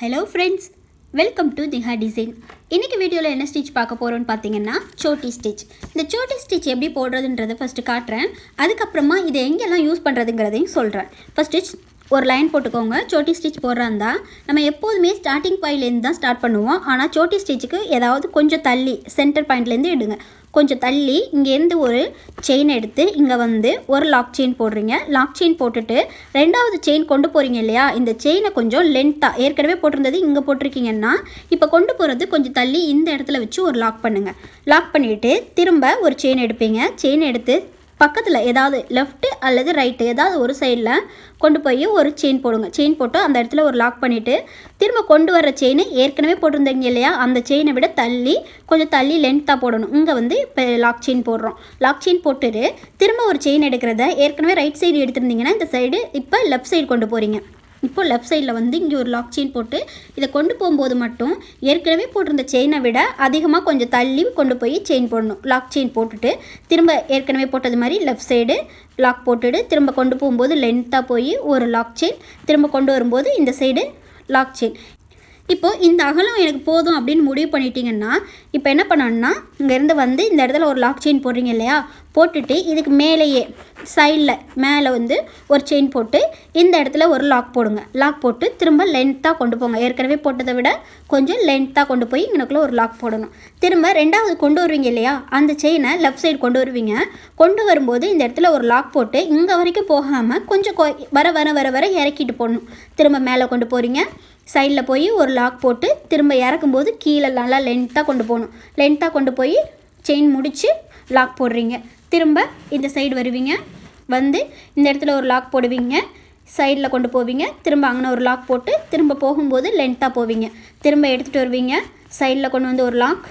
Hello friends, welcome to திஹா design. இன்றைக்கி வீடியோவில் என்ன ஸ்டிச் பார்க்க போகிறோன்னு பார்த்தீங்கன்னா சோட்டி ஸ்டிச். இந்த சோட்டி ஸ்டிச் எப்படி போடுறதுன்றதை ஃபஸ்ட்டு காட்டுறேன். அதுக்கப்புறமா இதை எங்கெல்லாம் யூஸ் பண்ணுறதுங்கிறதையும் சொல்கிறேன். ஃபஸ்ட்டு ஒரு லைன் போட்டுக்கோங்க. சோட்டி ஸ்டிச் போடுறாந்தா நம்ம எப்போதுமே ஸ்டார்டிங் பாயிண்ட்லேருந்து தான் ஸ்டார்ட் பண்ணுவோம். ஆனால் சோட்டி ஸ்டிச்சுக்கு ஏதாவது கொஞ்சம் தள்ளி சென்டர் பாயிண்ட்லேருந்து எடுங்க. கொஞ்சம் தள்ளி இங்கேருந்து ஒரு செயின் எடுத்து இங்கே வந்து ஒரு லாக் செயின் போடுறீங்க. லாக் செயின் போட்டுட்டு ரெண்டாவது செயின் கொண்டு போகிறீங்க இல்லையா, இந்த செயினை கொஞ்சம் லென்த்தாக ஏற்கனவே போட்டிருந்தது இங்கே போட்டிருக்கீங்கன்னா இப்போ கொண்டு போகிறது கொஞ்சம் தள்ளி இந்த இடத்துல வச்சு ஒரு லாக் பண்ணுங்கள். லாக் பண்ணிவிட்டு திரும்ப ஒரு செயின் எடுப்பீங்க. செயின் எடுத்து பக்கத்தில் ஏதாவது லெஃப்ட்டு அல்லது ரைட்டு ஏதாவது ஒரு சைடில் கொண்டு போய் ஒரு செயின் போடுங்க. செயின் போட்டு அந்த இடத்துல ஒரு லாக் பண்ணிவிட்டு திரும்ப கொண்டு வர செயின் ஏற்கனவே போட்டிருந்தீங்க இல்லையா, அந்த செயினை விட தள்ளி கொஞ்சம் தள்ளி லென்த்தாக போடணும். இங்கே வந்து இப்போ லாக் செயின் போடுறோம். லாக் செயின் போட்டுட்டு திரும்ப ஒரு செயின் எடுக்கிறத ஏற்கனவே ரைட் சைடு எடுத்துருந்தீங்கன்னா இந்த சைடு இப்போ லெஃப்ட் சைடு கொண்டு போகிறீங்க. இப்போது லெஃப்ட் சைடில் வந்து இங்கே ஒரு லாக் செயின் போட்டு இதை கொண்டு போகும்போது மட்டும் ஏற்கனவே போட்டிருந்த செயினை விட அதிகமாக கொஞ்சம் தள்ளி கொண்டு போய் செயின் போடணும். லாக் செயின் போட்டுட்டு திரும்ப ஏற்கனவே போட்டது மாதிரி லெஃப்ட் சைடு லாக் போட்டுட்டு திரும்ப கொண்டு போகும்போது லென்த்தாக போய் ஒரு லாக் செயின், திரும்ப கொண்டு வரும்போது இந்த சைடு லாக் செயின். இப்போது இந்த அகலம் எனக்கு போதும் அப்படின்னு முடிவு பண்ணிட்டீங்கன்னா இப்போ என்ன பண்ணணும்னா இங்கேருந்து வந்து இந்த இடத்துல ஒரு லாக் செயின் போடுறீங்க இல்லையா, போட்டுட்டு இதுக்கு மேலேயே சைடில் மேலே வந்து ஒரு செயின் போட்டு இந்த இடத்துல ஒரு லாக் போடுங்க. லாக் போட்டு திரும்ப லென்த்தாக கொண்டு போங்க. ஏற்கனவே போட்டதை விட கொஞ்சம் லென்த்தாக கொண்டு போய் இங்கனக்குள்ளே ஒரு லாக் போடணும். திரும்ப ரெண்டாவது கொண்டு வருவீங்க இல்லையா, அந்த செயினை லெஃப்ட் சைடு கொண்டு வருவீங்க. கொண்டு வரும்போது இந்த இடத்துல ஒரு லாக் போட்டு இங்கே வரைக்கும் போகாமல் கொஞ்சம் வர வர வர வர இறக்கிட்டு போடணும். திரும்ப மேலே கொண்டு போகிறீங்க. சைடில் போய் ஒரு லாக் போட்டு திரும்ப இறக்கும்போது கீழே நல்லா லென்த்தாக கொண்டு போகணும். லென்த்தாக கொண்டு போய் செயின் முடித்து லாக் போடுறீங்க. திரும்ப இந்த சைடு வருவீங்க. வந்து இந்த இடத்துல ஒரு லாக் போடுவீங்க. சைடில் கொண்டு போவீங்க. திரும்ப அங்கே ஒரு லாக் போட்டு திரும்ப போகும்போது லென்த்தாக போவீங்க. திரும்ப எடுத்துகிட்டு வருவீங்க. சைடில் கொண்டு வந்து ஒரு லாக்.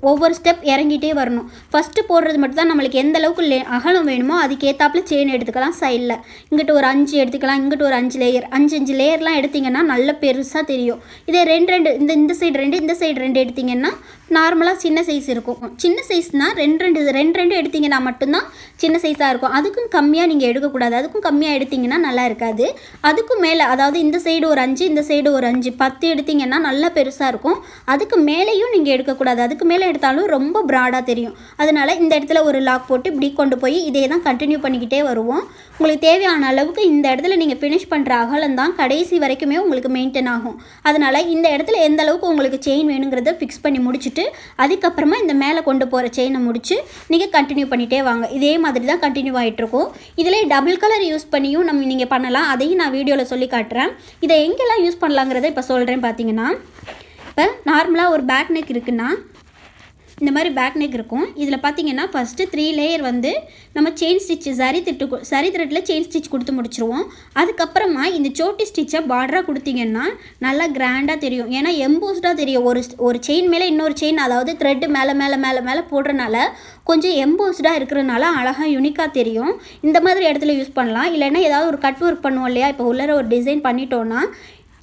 ஒவ்வொரு ஸ்டெப் இறங்கிட்டே வரணும். ஃபஸ்ட்டு போடுறது மட்டும் தான் நம்மளுக்கு எந்த அளவுக்கு அகலம் வேணுமோ அதுக்கு ஏற்றாப்புல செயின் எடுத்துக்கலாம். சைடில் இங்கிட்ட ஒரு 5 எடுத்துக்கலாம், இங்கிட்ட ஒரு 5 லேயர் 5 லேயர்லாம் எடுத்திங்கன்னா நல்ல பெருசாக தெரியும். இதே ரெண்டு இந்த சைடு 2 இந்த சைடு 2 எடுத்திங்கன்னா நார்மலாக சின்ன சைஸ் இருக்கும். சின்ன சைஸ்னால் ரெண்டு எடுத்திங்கன்னா மட்டும்தான் சின்ன சைஸாக இருக்கும். அதுக்கும் கம்மியாக நீங்கள் எடுக்கக்கூடாது. அதுக்கும் கம்மியாக எடுத்திங்கன்னா நல்லா இருக்காது. அதுக்கும் மேலே அதாவது இந்த சைடு ஒரு 5 இந்த சைடு ஒரு 5 10 எடுத்திங்கன்னா நல்லா பெருசாக இருக்கும். அதுக்கு மேலேயும் நீங்கள் எடுக்கக்கூடாது. அதுக்கு மேலே எடுத்தாலும் ரொம்ப ப்ராடாக தெரியும். அதனால் இந்த இடத்துல ஒரு லாக் போட்டு இப்படி கொண்டு போய் இதே தான் கண்டினியூ பண்ணிக்கிட்டே வருவோம். உங்களுக்கு தேவையான அளவுக்கு இந்த இடத்துல நீங்கள் ஃபினிஷ் பண்ணுற அகலம் தான் கடைசி வரைக்குமே உங்களுக்கு மெயின்டைன் ஆகும். அதனால் இந்த இடத்துல எந்த அளவுக்கு உங்களுக்கு செயின் வேணுங்கிறத ஃபிக்ஸ் பண்ணி முடிச்சுட்டு அதுக்கப்புறமா இந்த மேலே கொண்டு போகிற செயினை முடித்து நீங்கள் கண்டினியூ பண்ணிகிட்டே வாங்க. இதே மாதிரி தான் கண்டினியூ ஆகிட்ருக்கும். இதில் டபுள் கலர் யூஸ் பண்ணியும் நீங்கள் பண்ணலாம். அதையும் நான் வீடியோவில் சொல்லி காட்டுறேன். இதை எங்கெல்லாம் யூஸ் பண்ணலாங்கிறத இப்போ சொல்கிறேன். பார்த்தீங்கன்னா இப்போ நார்மலாக ஒரு பேக் நெக் இருக்குன்னா இந்த மாதிரி பேக் நெக் இருக்கும். இதில் பார்த்தீங்கன்னா ஃபஸ்ட்டு 3 லேயர் வந்து நம்ம செயின் ஸ்டிச்சு சரி த்ரெட்டில் செயின் ஸ்டிச் கொடுத்து முடிச்சிருவோம். அதுக்கப்புறமா இந்த சோட்டி ஸ்டிச்சை பார்டராக கொடுத்தீங்கன்னா நல்லா கிராண்டாக தெரியும். ஏன்னா எம்போஸ்டாக தெரியும். ஒரு செயின் மேலே இன்னொரு செயின், அதாவது த்ரெட்டு மேலே மேலே மேலே மேலே போடுறனால கொஞ்சம் எம்போஸ்டாக இருக்கிறனால அழகாக யூனிக்காக தெரியும். இந்த மாதிரி இடத்துல யூஸ் பண்ணலாம். இல்லைன்னா ஏதாவது ஒரு கட் ஒர்க் பண்ணுவோம் இல்லையா, இப்போ உள்ளர ஒரு டிசைன் பண்ணிட்டோன்னா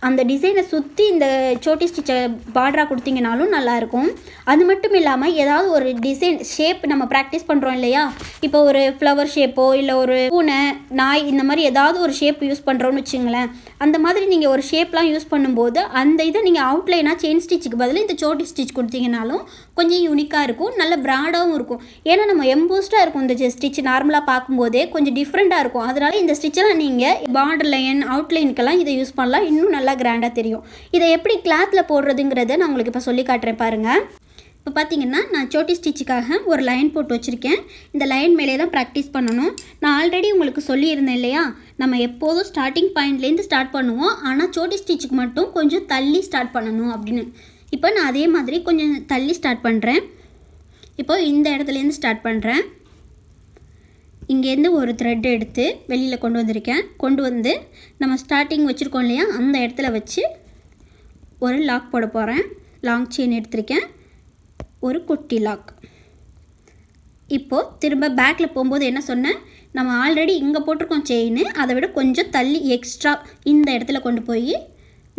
அந்த டிசைனை சுற்றி இந்த சோட்டி ஸ்டிச்சை பார்டராக கொடுத்தீங்கனாலும் நல்லாயிருக்கும். அது மட்டும் இல்லாமல் ஏதாவது ஒரு டிசைன் ஷேப் நம்ம ப்ராக்டிஸ் பண்ணுறோம் இல்லையா, இப்போ ஒரு ஃப்ளவர் ஷேப்போ இல்லை ஒரு பூனை நாய் இந்த மாதிரி ஏதாவது ஒரு ஷேப் யூஸ் பண்ணுறோன்னு வச்சுங்களேன். அந்த மாதிரி நீங்கள் ஒரு ஷேப்லாம் யூஸ் பண்ணும்போது அந்த இதை நீங்கள் அவுட்லைனாக செயின் ஸ்டிச்சுக்கு பதில் இந்த சோட்டி ஸ்டிச் கொடுத்தீங்கனாலும் கொஞ்சம் யூனிக்காக இருக்கும். நல்ல ப்ராடாகவும் இருக்கும். ஏன்னா நம்ம எம்போஸ்டாக இருக்கும் இந்த ஸ்டிச் நார்மலாக பார்க்கும்போதே கொஞ்சம் டிஃப்ரெண்ட்டாக இருக்கும். அதனால் இந்த ஸ்டிச்செல்லாம் நீங்கள் பார்டர் லைன் அவுட்லைனுக்கெல்லாம் இதை யூஸ் பண்ணலாம். இன்னும் நல்லா கிராண்டாக தெரியும். இதை எப்படி கிளாத்தில் போடுறதுங்கிறத நான் உங்களுக்கு இப்போ சொல்லி காட்டுறேன் பாருங்கள். இப்போ பார்த்தீங்கன்னா நான் சோட்டி ஸ்டிச்சுக்காக ஒரு லைன் போட்டு வச்சுருக்கேன். இந்த லைன் மேலே தான் ப்ராக்டிஸ் பண்ணணும். நான் ஆல்ரெடி உங்களுக்கு சொல்லியிருந்தேன் இல்லையா, நம்ம எப்போதும் ஸ்டார்டிங் பாயிண்ட்லேருந்து ஸ்டார்ட் பண்ணுவோம். ஆனால் சோட்டி ஸ்டிச்சுக்கு மட்டும் கொஞ்சம் தள்ளி ஸ்டார்ட் பண்ணணும் அப்படின்னு. இப்போ நான் அதே மாதிரி கொஞ்சம் தள்ளி ஸ்டார்ட் பண்ணுறேன். இப்போ இந்த இடத்துலேருந்து ஸ்டார்ட் பண்ணுறேன். இங்கேருந்து ஒரு த்ரெட் எடுத்து வெளியில் கொண்டு வந்திருக்கேன். கொண்டு வந்து நம்ம ஸ்டார்டிங் வச்சுருக்கோம் இல்லையா, அந்த இடத்துல வச்சு ஒரு லாக் போட போகிறேன். லாங் செயின் எடுத்திருக்கேன், ஒரு குட்டி லாக். இப்போது திரும்ப பேக்கில் போகும்போது என்ன சொன்னேன், நம்ம ஆல்ரெடி இங்கே போட்டிருக்கோம் செயின், அதை விட கொஞ்சம் தள்ளி எக்ஸ்ட்ரா இந்த இடத்துல கொண்டு போய்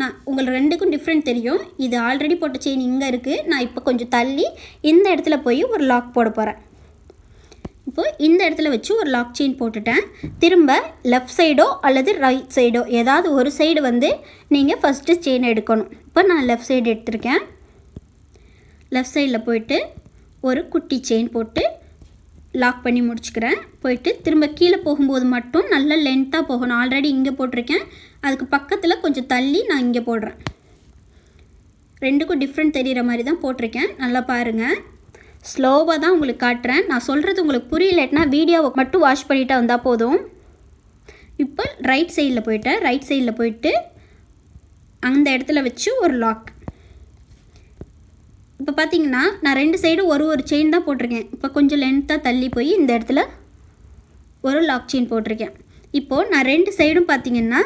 நான் உங்களுக்கு ரெண்டுக்கும் டிஃப்ரெண்ட் தெரியும். இது ஆல்ரெடி போட்ட செயின் இங்கே இருக்குது. நான் இப்போ கொஞ்சம் தள்ளி இந்த இடத்துல போய் ஒரு லாக் போட போகிறேன். இப்போ இப்போது இந்த இடத்துல வச்சு ஒரு லாக் செயின் போட்டுட்டேன். திரும்ப லெஃப்ட் சைடோ அல்லது ரைட் சைடோ ஏதாவது ஒரு சைடு வந்து நீங்கள் ஃபஸ்ட்டு செயின் எடுக்கணும். இப்போ நான் லெஃப்ட் சைடு எடுத்திருக்கேன். லெஃப்ட் சைடில் போயிட்டு ஒரு குட்டி செயின் போட்டு லாக் பண்ணி முடிச்சுக்கிறேன். போயிட்டு திரும்ப கீழே போகும்போது மட்டும் நல்லா லென்த்தாக போகணும். ஆல்ரெடி இங்கே போட்டிருக்கேன், அதுக்கு பக்கத்தில் கொஞ்சம் தள்ளி நான் இங்கே போடுறேன். ரெண்டுக்கும் டிஃப்ரெண்ட் தெரிகிற மாதிரி தான் போட்டிருக்கேன். நல்லா பாருங்கள், ஸ்லோவாக தான் உங்களுக்கு காட்டுறேன். நான் சொல்கிறது உங்களுக்கு புரியலன்னா வீடியோவை மட்டும் வாட்ச் பண்ணிட்டு வந்தால் போதும். இப்போ ரைட் சைடில் போயிட்டேன். ரைட் சைடில் போயிட்டு அந்த இடத்துல வச்சு ஒரு லாக். இப்போ பார்த்தீங்கன்னா நான் ரெண்டு சைடும் ஒரு செயின் தான் போட்டிருக்கேன். இப்போ கொஞ்சம் லென்த்தாக தள்ளி போய் இந்த இடத்துல ஒரு லாக் செயின் போட்டிருக்கேன். இப்போது நான் ரெண்டு சைடும் பார்த்தீங்கன்னா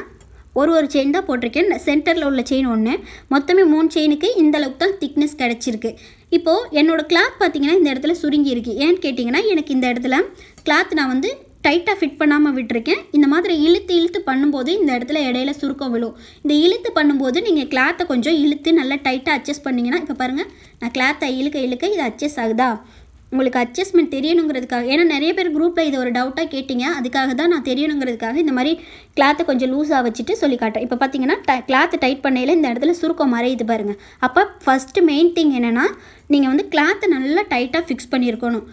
ஒரு செயின் தான் போட்டிருக்கேன். சென்டரில் உள்ள செயின் ஒன்று, மொத்தமே 3 செயினுக்கு இந்த அளவுக்கு தான் திக்னஸ் கிடச்சிருக்கு. இப்போது என்னோடய கிளாத் பார்த்தீங்கன்னா இந்த இடத்துல சுருங்கி இருக்குது. ஏன்னு கேட்டிங்கன்னா எனக்கு இந்த இடத்துல கிளாத் நான் வந்து டைட்டாக ஃபிட் பண்ணாமல் விட்டுருக்கேன். இந்த மாதிரி இழுத்து பண்ணும்போது இந்த இடத்துல இடையில சுருக்கம் விழும். இந்த இழுத்து பண்ணும்போது நீங்கள் கிளாத்தை கொஞ்சம் இழுத்து நல்லா டைட்டாக அட்ஜஸ்ட் பண்ணிங்கன்னா, இப்போ பாருங்கள் நான் கிளாத்தை இழுக்க இது அட்ஜஸ்ட் ஆகுதா, உங்களுக்கு அட்ஜஸ்ட்மெண்ட் தெரியணுங்கிறதுக்காக. ஏன்னா நிறைய பேர் குரூப்பில் இதை ஒரு டவுட்டாக கேட்டிங்க, அதுக்காக தான் நான் தெரியணுங்கிறதுக்காக இந்த மாதிரி கிளாத்தை கொஞ்சம் லூஸாக வச்சுட்டு சொல்லி காட்டுறேன். இப்போ பார்த்தீங்கன்னா கிளாத்தை டைட் பண்ணையில் இந்த இடத்துல சுருக்கம் மறையுது பாருங்கள். அப்போ ஃபஸ்ட்டு மெயின் திங் என்னென்னா நீங்கள் வந்து கிளாத்தை நல்லா டைட்டாக ஃபிக்ஸ் பண்ணியிருக்கணும்.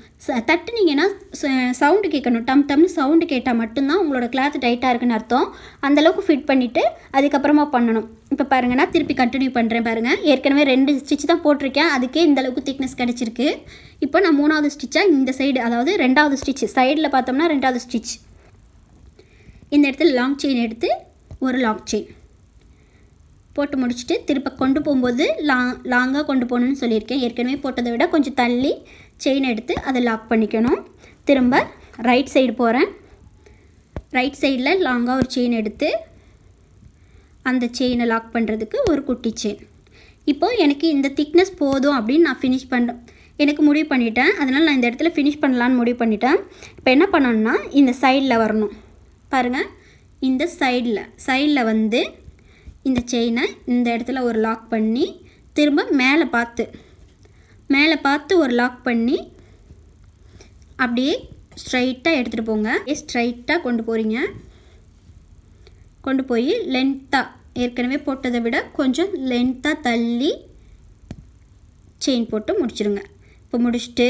தட்டுனீங்கன்னா சவுண்டு கேட்கணும். டம்னு சவுண்டு கேட்டால் மட்டும்தான் உங்களோட கிளாத் டைட்டாக இருக்குன்னு அர்த்தம். அந்தளவுக்கு ஃபிட் பண்ணிவிட்டு அதுக்கப்புறமா பண்ணணும். இப்போ பாருங்கள், நான் திருப்பி கண்டினியூ பண்ணுறேன் பாருங்கள். ஏற்கனவே 2 ஸ்டிச் தான் போட்டிருக்கேன், அதுக்கே இந்தளவுக்கு திக்னஸ் கிடச்சிருக்கு. இப்போ நான் 3வது ஸ்டிச்சாக இந்த சைடு, அதாவது 2வது ஸ்டிச் சைடில் பார்த்தோம்னா 2வது ஸ்டிச் இந்த இடத்துல லாங் செயின் எடுத்து ஒரு லாக் செயின் போட்டு முடிச்சுட்டு திருப்ப கொண்டு போகும்போது லாங்காக கொண்டு போகணுன்னு சொல்லியிருக்கேன். ஏற்கனவே போட்டதை விட கொஞ்சம் தள்ளி செயின் எடுத்து அதை லாக் பண்ணிக்கணும். திரும்ப ரைட் சைடு போகிறேன். ரைட் சைடில் லாங்காக ஒரு செயின் எடுத்து அந்த செயினை லாக் பண்ணுறதுக்கு ஒரு குட்டி செயின். இப்போது எனக்கு இந்த திக்னஸ் போதும் அப்படின்னு நான் ஃபினிஷ் பண்ணுறேன். எனக்கு முடிவு பண்ணிட்டேன், அதனால் நான் இந்த இடத்துல ஃபினிஷ் பண்ணலான்னு முடிவு பண்ணிட்டேன். இப்போ என்ன பண்ணணும்னா இந்த சைடில் வரணும் பாருங்கள். இந்த சைடில் வந்து இந்த செயினை இந்த இடத்துல ஒரு லாக் பண்ணி திரும்ப மேலே பார்த்து ஒரு லாக் பண்ணி அப்படியே ஸ்ட்ரைட்டாக எடுத்துகிட்டு போங்க. ஸ்ட்ரைட்டாக கொண்டு போய் லென்த்தாக ஏற்கனவே போட்டதை விட கொஞ்சம் லென்த்தாக தள்ளி செயின் போட்டு முடிச்சிடுங்க. இப்போ முடிச்சுட்டு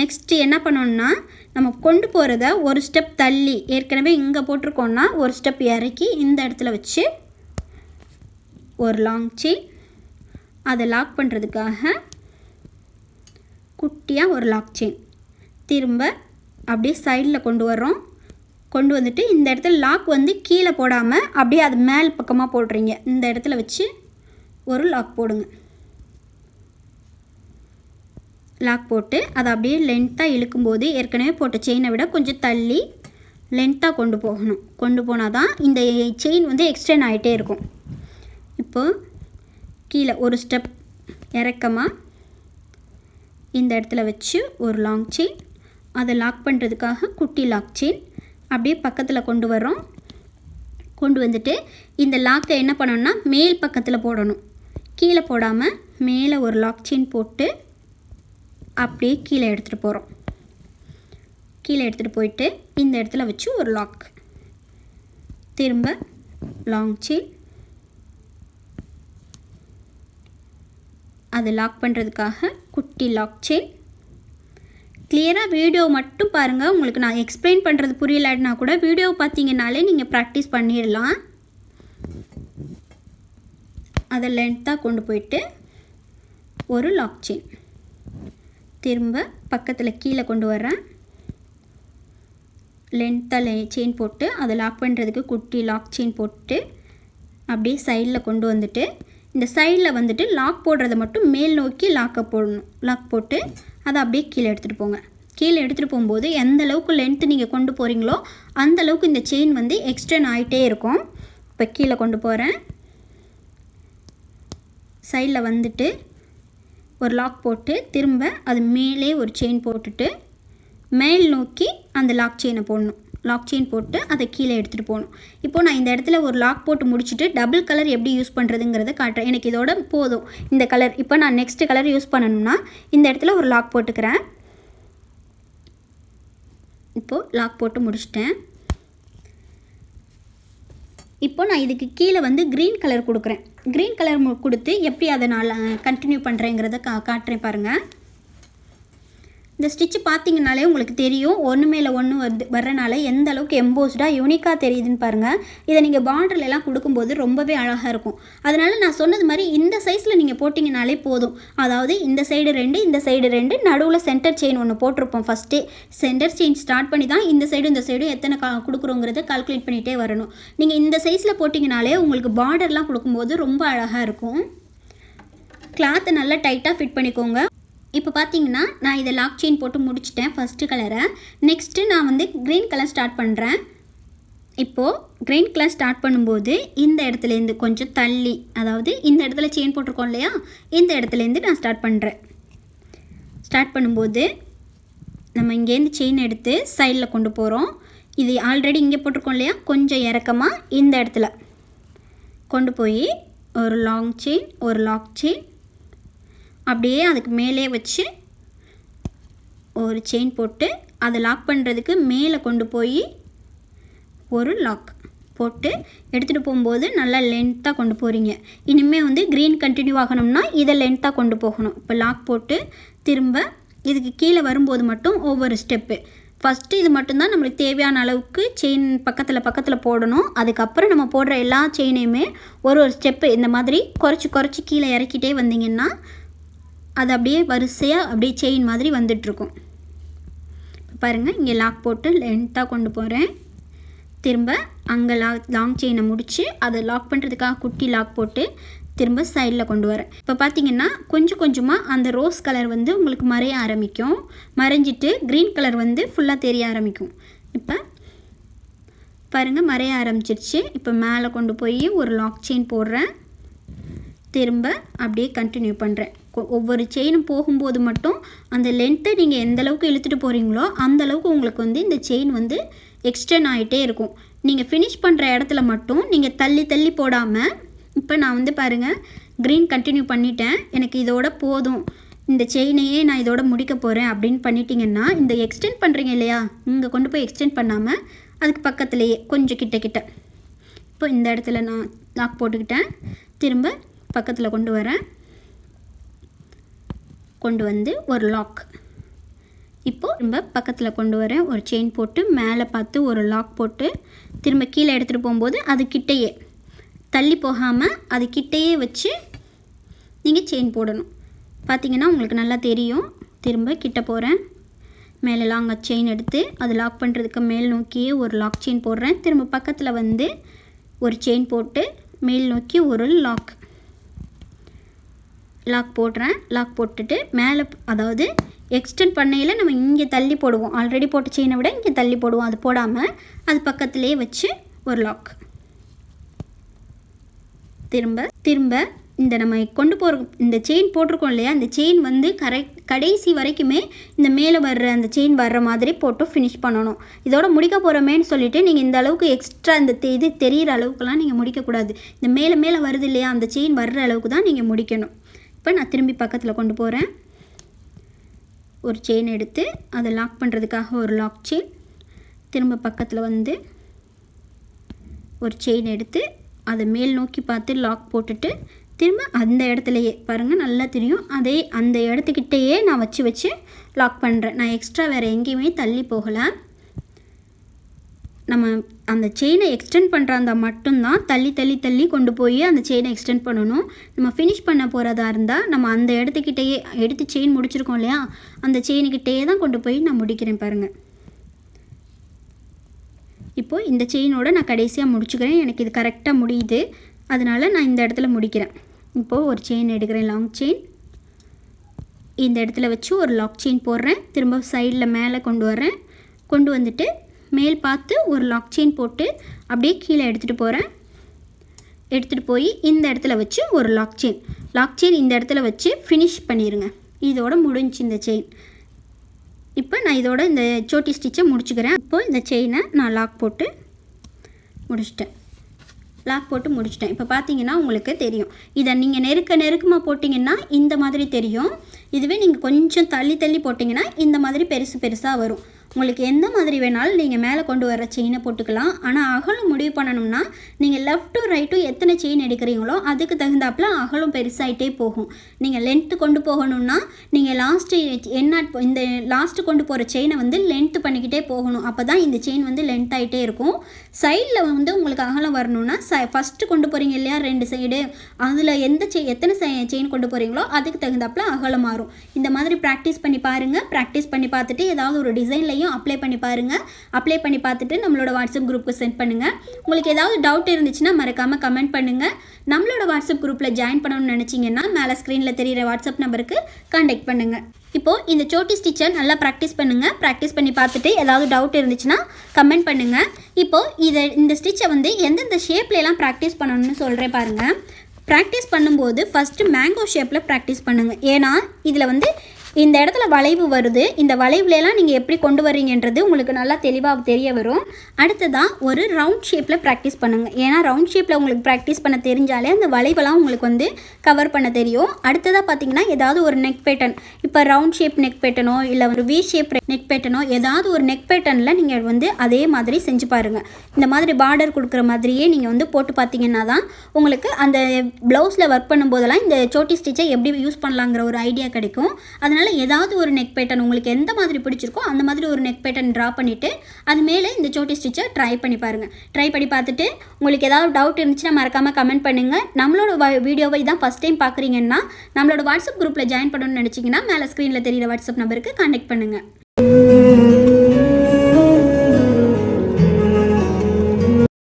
நெக்ஸ்ட்டு என்ன பண்ணணுன்னா நம்ம கொண்டு போகிறத ஒரு ஸ்டெப் தள்ளி, ஏற்கனவே இங்கே போட்டிருக்கோன்னா ஒரு ஸ்டெப் இறக்கி இந்த இடத்துல வச்சு ஒரு லாங் செயின், அதை லாக் பண்ணுறதுக்காக குட்டியாக ஒரு லாக் செயின் திரும்ப அப்படியே சைடில் கொண்டு வந்துட்டு இந்த இடத்துல லாக் வந்து கீழே போடாமல் அப்படியே அது மேல் பக்கமாக போடுறீங்க. இந்த இடத்துல வச்சு ஒரு லாக் போடுங்க. லாக் போட்டு அதை அப்படியே லென்த்தாக இழுக்கும்போது ஏற்கனவே போட்ட செயினை விட கொஞ்சம் தள்ளி லென்த்தாக கொண்டு போனால் தான் இந்த செயின் வந்து எக்ஸ்டெண்ட் ஆகிட்டே இருக்கும். இப்போது கீழே ஒரு ஸ்டெப் இறக்கமாக இந்த இடத்துல வச்சு ஒரு லாங் செயின், அதை லாக் பண்ணுறதுக்காக குட்டி லாக் செயின் அப்படியே பக்கத்தில் கொண்டு வந்துட்டு இந்த லாக்கை என்ன பண்ணணும்னா மேல் பக்கத்தில் போடணும். கீழே போடாமல் மேலே ஒரு லாக் செயின் போட்டு அப்படியே கீழே எடுத்துகிட்டு போயிட்டு இந்த இடத்துல வச்சு ஒரு லாக், திரும்ப லாங் செயின், அதை லாக் பண்ணுறதுக்காக குட்டி லாக் செயின். கிளியராக வீடியோ மட்டும் பாருங்கள். உங்களுக்கு நான் எக்ஸ்பிளைன் பண்ணுறது புரியலன்னா கூட வீடியோ பார்த்தீங்கன்னாலே நீங்கள் ப்ராக்டிஸ் பண்ணிடலாம். அதை லென்த்தாக கொண்டு போயிட்டு ஒரு லாக் செயின், திரும்ப பக்கத்தில் கீழே கொண்டு வரேன். லென்த்தாக செயின் போட்டு அதை லாக் பண்ணுறதுக்கு குட்டி லாக் செயின் போட்டு அப்படியே சைடில் கொண்டு வந்துட்டு இந்த சைடில் வந்துட்டு லாக் போடுறத மட்டும் மேல் நோக்கி லாக் போட்டு அதை அப்படியே கீழே எடுத்துகிட்டு போங்க. கீழே எடுத்துகிட்டு போகும்போது எந்த அளவுக்கு லென்த்து நீங்கள் கொண்டு போகிறீங்களோ அந்தளவுக்கு இந்த செயின் வந்து எக்ஸ்டெண்ட் ஆகிட்டே இருக்கும். இப்போ கீழே கொண்டு போகிறேன். சைடில் வந்துட்டு ஒரு லாக் போட்டு திரும்ப அது மேலே ஒரு செயின் போட்டுட்டு மேல் நோக்கி அந்த லாக் செயின் போட்டு அதை கீழே எடுத்துகிட்டு போகணும். இப்போது நான் இந்த இடத்துல ஒரு லாக் போட்டு முடிச்சுட்டு டபுள் கலர் எப்படி யூஸ் பண்ணுறதுங்கிறத காட்டுறேன். எனக்கு இதோட போதும் இந்த கலர். இப்போ நான் நெக்ஸ்ட் கலர் யூஸ் பண்ணணும்னா இந்த இடத்துல ஒரு லாக் போட்டுக்கிறேன். இப்போது லாக் போட்டு முடிச்சிட்டேன். இப்போ நான் இதுக்கு கீழே வந்து க்ரீன் கலர் கொடுக்குறேன். க்ரீன் கலர் கொடுத்து எப்படி அதை நான் கண்டினியூ பண்ணுறேங்கிறத காட்டுறேன் பாருங்கள். இந்த ஸ்டிச்சு பார்த்தீங்கனாலே உங்களுக்கு தெரியும், ஒன்று மேலே ஒன்று வர்றனால எந்த அளவுக்கு எம்போஸ்டாக யூனிக்காக தெரியுதுன்னு பாருங்கள். இதை நீங்கள் பார்டர்லாம் கொடுக்கும்போது ரொம்பவே அழகாக இருக்கும். அதனால் நான் சொன்னது மாதிரி இந்த சைஸில் நீங்கள் போட்டிங்கனாலே போதும். அதாவது இந்த சைடு 2, இந்த சைடு 2, நடுவில் சென்டர் செயின் ஒன்று போட்டிருப்போம். ஃபஸ்ட்டே சென்டர் செயின் ஸ்டார்ட் பண்ணி தான் இந்த சைடும் எத்தனை கொடுக்குறோங்கிறத கால்குலேட் பண்ணிகிட்டே வரணும். நீங்கள் இந்த சைஸில் போட்டிங்கனாலே உங்களுக்கு பார்டர்லாம் கொடுக்கும்போது ரொம்ப அழகாக இருக்கும். கிளாத்தை நல்லா டைட்டாக ஃபிட் பண்ணிக்கோங்க. இப்போ பார்த்தீங்கன்னா நான் இதை லாக் செயின் போட்டு முடிச்சிட்டேன் ஃபஸ்ட்டு கலரை. நெக்ஸ்ட்டு நான் வந்து க்ரீன் கலர் ஸ்டார்ட் பண்ணுறேன். இப்போது க்ரீன் கலர் ஸ்டார்ட் பண்ணும்போது இந்த இடத்துலேருந்து கொஞ்சம் தள்ளி, அதாவது இந்த இடத்துல செயின் போட்டிருக்கோம் இல்லையா, இந்த இடத்துலேருந்து நான் ஸ்டார்ட் பண்ணுறேன். ஸ்டார்ட் பண்ணும்போது நம்ம இங்கேருந்து செயின் எடுத்து சைடில் கொண்டு போகிறோம். இது ஆல்ரெடி இங்கே போட்டிருக்கோம் இல்லையா, கொஞ்சம் இறக்கமாக இந்த இடத்துல கொண்டு போய் ஒரு லாங் செயின், ஒரு லாக் செயின், அப்படியே அதுக்கு மேலே வச்சு ஒரு செயின் போட்டு அதை லாக் பண்ணுறதுக்கு மேலே கொண்டு போய் ஒரு லாக் போட்டு எடுத்துகிட்டு போகும்போது நல்லா லென்த்தாக கொண்டு போகிறீங்க. இனிமேல் வந்து க்ரீன் கண்டினியூ ஆகணும்னா இதை லென்த்தாக கொண்டு போகணும். இப்போ லாக் போட்டு திரும்ப இதுக்கு கீழே வரும்போது மட்டும் ஒவ்வொரு ஸ்டெப்பு. ஃபஸ்ட்டு இது மட்டும்தான் நம்மளுக்கு தேவையான அளவுக்கு செயின் பக்கத்தில் போடணும். அதுக்கப்புறம் நம்ம போடுற எல்லா செயினையுமே ஒரு ஸ்டெப்பு இந்த மாதிரி குறைச்சி கீழே இறக்கிட்டே வந்தீங்கன்னா அது அப்படியே வரிசையாக அப்படியே செயின் மாதிரி வந்துட்டுருக்கும். பாருங்கள், இங்கே லாக் போட்டு லென்த்தாக கொண்டு போகிறேன். திரும்ப அங்கே லாங் செயினை முடித்து அதை லாக் பண்ணுறதுக்காக குட்டி லாக் போட்டு திரும்ப சைடில் கொண்டு வரேன். இப்போ பார்த்தீங்கன்னா கொஞ்சம் கொஞ்சமாக அந்த ரோஸ் கலர் வந்து உங்களுக்கு மறைய ஆரம்பிக்கும். மறைஞ்சிட்டு க்ரீன் கலர் வந்து ஃபுல்லாக தெரிய ஆரம்பிக்கும். இப்போ பாருங்கள், மறைய ஆரம்பிச்சிருச்சு. இப்போ மேலே கொண்டு போய் ஒரு லாக் செயின் போடுறேன். திரும்ப அப்படியே கண்டினியூ பண்ணுறேன். ஒவ்வொரு செயினும் போகும்போது மட்டும் அந்த லென்த்தை நீங்கள் எந்த அளவுக்கு இழுத்துட்டு போகிறீங்களோ அந்த அளவுக்கு உங்களுக்கு வந்து இந்த செயின் வந்து எக்ஸ்டெண்ட் ஆகிட்டே இருக்கும். நீங்கள் ஃபினிஷ் பண்ணுற இடத்துல மட்டும் நீங்கள் தள்ளி போடாமல், இப்போ நான் வந்து பாருங்கள் க்ரீன் கண்டினியூ பண்ணிட்டேன், எனக்கு இதோட போதும், இந்த செயினையே நான் இதோட முடிக்க போகிறேன் அப்படின்னு பண்ணிட்டீங்கன்னா, இந்த எக்ஸ்டெண்ட் பண்ணுறீங்க இல்லையா, இங்கே கொண்டு போய் எக்ஸ்டெண்ட் பண்ணாமல் அதுக்கு பக்கத்துலேயே கொஞ்சம் கிட்ட இப்போ இந்த இடத்துல நான் லாக் போட்டுக்கிட்டேன். திரும்ப பக்கத்தில் கொண்டு வரேன். கொண்டு வந்து ஒரு லாக். இப்போது திரும்ப பக்கத்தில் கொண்டு வரேன். ஒரு செயின் போட்டு மேலே பார்த்து ஒரு லாக் போட்டு திரும்ப கீழே எடுத்துகிட்டு போகும்போது அது கிட்டையே தள்ளி போகாமல் அது கிட்டையே வச்சு நீங்கள் செயின் போடணும். பார்த்திங்கன்னா உங்களுக்கு நல்லா தெரியும். திரும்ப கிட்ட போகிறேன். மேலே லாங் செயின் எடுத்து அது லாக் பண்ணுறதுக்கு மேல் நோக்கியே ஒரு லாக் செயின் போடுறேன். திரும்ப பக்கத்தில் வந்து ஒரு செயின் போட்டு மேல் நோக்கி ஒரு லாக் போடுறேன். லாக் போட்டுட்டு மேலே, அதாவது எக்ஸ்டெண்ட் பண்ணையில் நம்ம இங்கே தள்ளி போடுவோம், ஆல்ரெடி போட்ட செயினை விட இங்கே தள்ளி போடுவோம். அது போடாமல் அது பக்கத்துலேயே வச்சு ஒரு லாக். திரும்ப இந்த நம்ம கொண்டு போகிற இந்த செயின் போட்டிருக்கோம் இல்லையா, இந்த செயின் வந்து கடைசி வரைக்குமே இந்த மேலே வர்ற அந்த செயின் வர்ற மாதிரி போட்டு ஃபினிஷ் பண்ணணும். இதோட முடிக்க போகிறோமேன்னு சொல்லிவிட்டு நீங்கள் இந்த அளவுக்கு எக்ஸ்ட்ரா இந்த இது தெரிகிற அளவுக்குலாம் நீங்கள் முடிக்கக்கூடாது. இந்த மேலே வருது இல்லையா, அந்த செயின் வர்ற அளவுக்கு தான் நீங்கள் முடிக்கணும். இப்போ நான் திரும்பி பக்கத்தில் கொண்டு போகிறேன். ஒரு செயின் எடுத்து அதை லாக் பண்ணுறதுக்காக ஒரு லாக் செயின். திரும்ப பக்கத்தில் வந்து ஒரு செயின் எடுத்து அதை மேல் நோக்கி பார்த்து லாக் போட்டுட்டு திரும்ப அந்த இடத்துலையே பாருங்கள் நல்லா தெரியும், அந்த இடத்துக்கிட்டேயே நான் வச்சு லாக் பண்ணுறேன். நான் எக்ஸ்ட்ரா வேறு எங்கேயுமே தள்ளி போகலை. நம்ம அந்த செயினை எக்ஸ்டெண்ட் பண்ணுறாந்தா மட்டும்தான் தள்ளி கொண்டு போய் அந்த செயினை எக்ஸ்டெண்ட் பண்ணணும். நம்ம ஃபினிஷ் பண்ண போகிறதா இருந்தால் நம்ம அந்த இடத்துக்கிட்டேயே எடுத்து செயின் முடிச்சிருக்கோம் இல்லையா, அந்த செயினுக்கிட்டேயே தான் கொண்டு போய் நான் முடிக்கிறேன் பாருங்கள். இப்போது இந்த செயினோட நான் கடைசியாக முடிச்சுக்கிறேன். எனக்கு இது கரெக்டாக முடியுது, அதனால் நான் இந்த இடத்துல முடிக்கிறேன். இப்போது ஒரு செயின் எடுக்கிறேன், லாங் செயின். இந்த இடத்துல வச்சு ஒரு லாக் செயின் போடுறேன். திரும்ப சைடில் மேலே கொண்டு வரேன். கொண்டு வந்துட்டு மேல் பார்த்து ஒரு லாக் செயின் போட்டு அப்படியே கீழே எடுத்துகிட்டு போய் இந்த இடத்துல வச்சு ஒரு லாக் செயின் இந்த இடத்துல வச்சு ஃபினிஷ் பண்ணிடுங்க. இதோட முடிஞ்சு இந்த செயின். இப்போ நான் இதோட இந்த சோட்டி ஸ்டிச்சை முடிச்சுக்கிறேன். இப்போது இந்த செயினை நான் லாக் போட்டு முடிச்சிட்டேன். இப்போ பார்த்தீங்கன்னா உங்களுக்கு தெரியும். இதை நீங்கள் நெருக்கமாக போட்டிங்கன்னா இந்த மாதிரி தெரியும். இதுவே நீங்கள் கொஞ்சம் தள்ளி போட்டிங்கன்னா இந்த மாதிரி பெருசாக வரும். உங்களுக்கு எந்த மாதிரி வேணாலும் நீங்கள் மேலே கொண்டு வர செயினை போட்டுக்கலாம். ஆனால் அகலம் முடிவு பண்ணணும்னா நீங்கள் லெஃப்ட்டும் ரைட்டும் எத்தனை செயின் எடுக்கிறீங்களோ அதுக்கு தகுந்தாப்பில் அகலம் பெருசாகிட்டே போகும். நீங்கள் லென்த்து கொண்டு போகணும்னா நீங்கள் இந்த லாஸ்ட்டு கொண்டு போகிற செயினை வந்து லென்த்து பண்ணிக்கிட்டே போகணும். அப்போ தான் இந்த செயின் வந்து லென்த் ஆகிட்டே இருக்கும். சைடில் வந்து உங்களுக்கு அகலம் வரணும்னா ஃபஸ்ட்டு கொண்டு போகிறீங்க இல்லையா 2 சைடு, அதில் எத்தனை செயின் கொண்டு போகிறீங்களோ அதுக்கு தகுந்தாப்பில் அகலம் மாறும். இந்த மாதிரி ப்ராக்டிஸ் பண்ணி பாருங்கள். ப்ராக்டிஸ் பண்ணி பார்த்துட்டு ஏதாவது ஒரு டிசைன்லையும் அப்ளை பண்ணி பாருங்கள். அப்ளை பண்ணி பார்த்துட்டு நம்மளோட வாட்ஸ்அப் குரூப்புக்கு சென்ட் பண்ணுங்கள். உங்களுக்கு ஏதாவது டவுட் இருந்துச்சுன்னா மறக்காமல் கமெண்ட் பண்ணுங்கள். நம்மளோட வாட்ஸ்அப் குரூப்பில் ஜாயின் பண்ணணும்னு நினச்சிங்கன்னா மேலே ஸ்க்ரீனில் தெரிகிற வாட்ஸ்அப் நம்பருக்கு கான்டாக்ட் பண்ணுங்கள். இப்போது இந்த சோட்டி ஸ்டிச்சை நல்லா ப்ராக்டிஸ் பண்ணுங்கள். ப்ராக்டிஸ் பண்ணி பார்த்துட்டு ஏதாவது டவுட் இருந்துச்சுன்னா கமெண்ட் பண்ணுங்கள். இப்போது இந்த ஸ்டிச்சை வந்து எந்தெந்த ஷேப்லலாம் ப்ராக்டிஸ் பண்ணணும்னு சொல்கிறேன் பாருங்கள். ப்ராக்டிஸ் பண்ணும்போது ஃபஸ்ட்டு மேங்கோ ஷேப்பில் ப்ராக்டிஸ் பண்ணுங்கள். ஏன்னா இதில் வந்து இந்த இடத்துல வளைவு வருது. இந்த வளைவுலலாம் நீங்கள் எப்படி கொண்டு வரீங்கன்றது உங்களுக்கு நல்லா தெளிவாக தெரிய வரும். அடுத்ததாக ஒரு ரவுண்ட் ஷேப்பில் ப்ராக்டிஸ் பண்ணுங்கள். ஏன்னா ரவுண்ட் ஷேப்பில் உங்களுக்கு ப்ராக்டிஸ் பண்ண தெரிஞ்சாலே அந்த வளைவெல்லாம் உங்களுக்கு வந்து கவர் பண்ண தெரியும். அடுத்ததாக பார்த்தீங்கன்னா ஏதாவது ஒரு நெக் பேட்டர்ன், இப்போ ரவுண்ட் ஷேப் நெக் பேட்டர்னோ இல்லை ஒரு வி ஷேப் நெக் பேட்டர்னோ ஏதாவது ஒரு நெக் பேட்டர்னில் நீங்கள் வந்து அதே மாதிரி செஞ்சு பாருங்கள். இந்த மாதிரி பார்டர் கொடுக்குற மாதிரியே நீங்கள் வந்து போட்டு பார்த்தீங்கன்னா தான் உங்களுக்கு அந்த ப்ளவுஸில் ஒர்க் பண்ணும்போதெல்லாம் இந்த சோட்டி ஸ்டிச்சை எப்படி யூஸ் பண்ணலாங்கிற ஒரு ஐடியா கிடைக்கும். அதனால் ஏதாவது ஒரு நெக் பேட்டர்ன் உங்களுக்கு எந்த மாதிரி பிடிச்சிருக்கோ அந்த மாதிரி ஒரு நெக் பேட்டர்ன் ட்ரா பண்ணிவிட்டு அது மேலே இந்த சோட்டி ஸ்டிச்சை ட்ரை பண்ணி பாருங்கள். ட்ரை பண்ணி பார்த்துட்டு உங்களுக்கு ஏதாவது டவுட் இருந்துச்சுன்னா மறக்காமல் கமெண்ட் பண்ணுங்கள். நம்மளோட வீடியோவை தான் ஃபஸ்ட் டைம் பார்க்குறீங்கன்னா நம்மளோட வாட்ஸ்அப் குரூப்பில் ஜாயின் பண்ணணும்னு நினச்சிங்கன்னா மேலே ஸ்க்ரீனில் தெரியிற வாட்ஸ்அப் நம்பருக்கு கான்டாக்ட் பண்ணுங்கள்.